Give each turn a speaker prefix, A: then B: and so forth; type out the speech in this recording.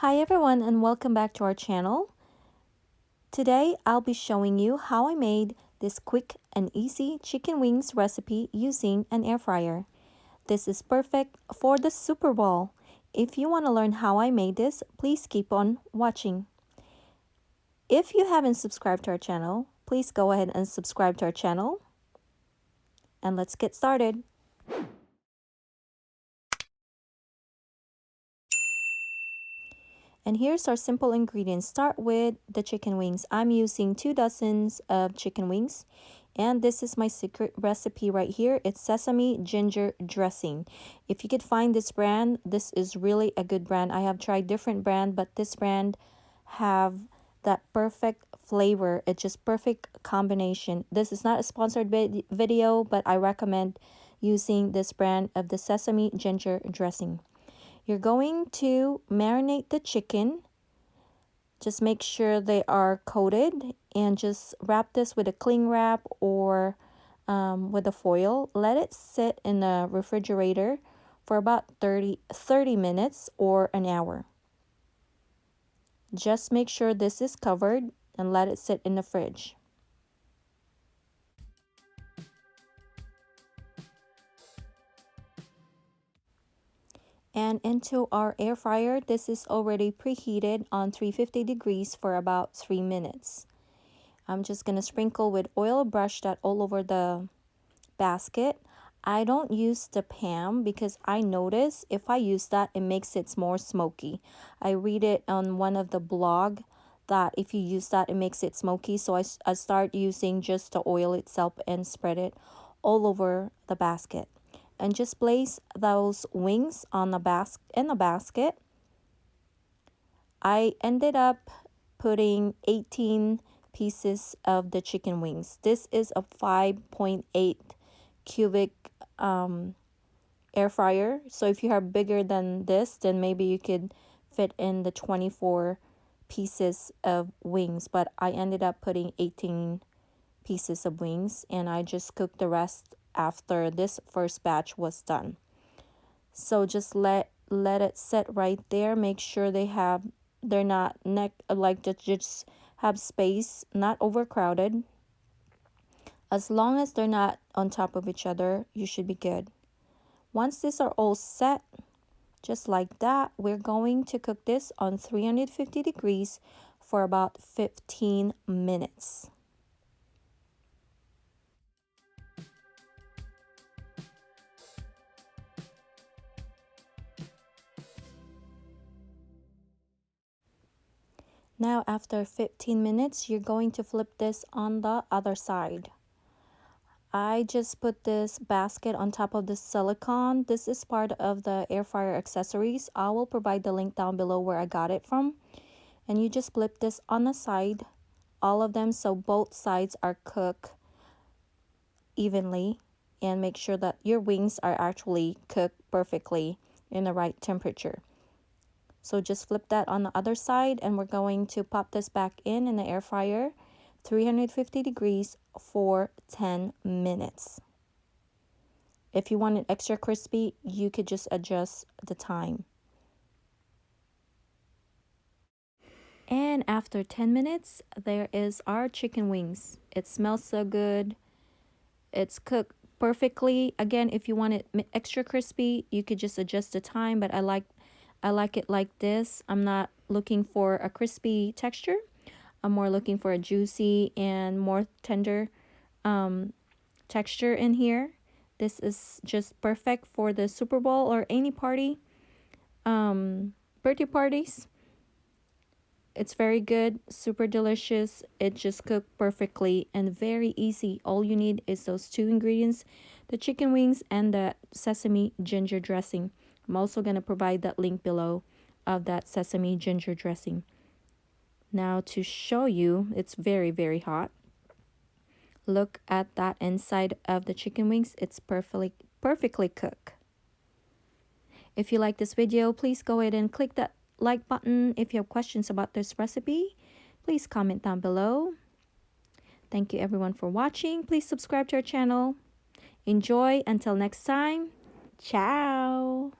A: Hi everyone and welcome back to our channel. Today I'll be showing you how I made this quick and easy chicken wings recipe using an air fryer. This is perfect for the Super Bowl. If you want to learn how I made this, please keep on watching. If you haven't subscribed to our channel, please go ahead and subscribe to our channel. And let's get started. And here's our simple ingredients. Start with the chicken wings. I'm using 2 dozens of chicken wings. And this is my secret recipe right here. It's sesame ginger dressing. If you could find this brand, this is really a good brand. I have tried different brand, but this brand have that perfect flavor. It's just perfect combination. This is not a sponsored video, but I recommend using this brand of the sesame ginger dressing. You're going to marinate the chicken. Just make sure they are coated and just wrap this with a cling wrap or with a foil. Let it sit in the refrigerator for about 30 minutes or an hour. Just make sure this is covered and let it sit in the fridge. And into our air fryer, this is already preheated on 350 degrees for about 3 minutes. I'm just going to sprinkle with oil, brush that all over the basket. I don't use the pan because I notice if I use that, it makes it more smoky. I read it on one of the blog that if you use that, it makes it smoky. So I start using just the oil itself and spread it all over the basket. And just place those wings on the basket. I ended up putting 18 pieces of the chicken wings. This is a 5.8 cubic air fryer. So if you are bigger than this, then maybe you could fit in the 24 pieces of wings. But I ended up putting 18 pieces of wings, and I just cooked the rest after this first batch was done. So just let it sit right there. Make sure they're not just have space, not overcrowded. As long as they're not on top of each other, you should be good. Once these are all set, just like that, we're going to cook this on 350 degrees for about 15 minutes. Now after 15 minutes, you're going to flip this on the other side. I just put this basket on top of the silicone. This is part of the air fryer accessories. I will provide the link down below where I got it from. And you just flip this on the side, all of them, so both sides are cooked evenly. And make sure that your wings are actually cooked perfectly in the right temperature. So just flip that on the other side, and we're going to pop this back in the air fryer, 350 degrees for 10 minutes. If you want it extra crispy, you could just adjust the time. And after 10 minutes, there is our chicken wings. It smells so good. It's cooked perfectly. Again, if you want it extra crispy, you could just adjust the time, but I like it like this. I'm not looking for a crispy texture. I'm more looking for a juicy and more tender texture in here. This is just perfect for the Super Bowl or any party, birthday parties. It's very good, super delicious. It just cooked perfectly and very easy. All you need is those 2 ingredients, the chicken wings and the sesame ginger dressing. I'm also going to provide that link below of that sesame ginger dressing. Now to show you, it's very, very hot. Look at that inside of the chicken wings. It's perfectly cooked. If you like this video, please go ahead and click that like button. If you have questions about this recipe, please comment down below. Thank you everyone for watching. Please subscribe to our channel. Enjoy until next time. Ciao.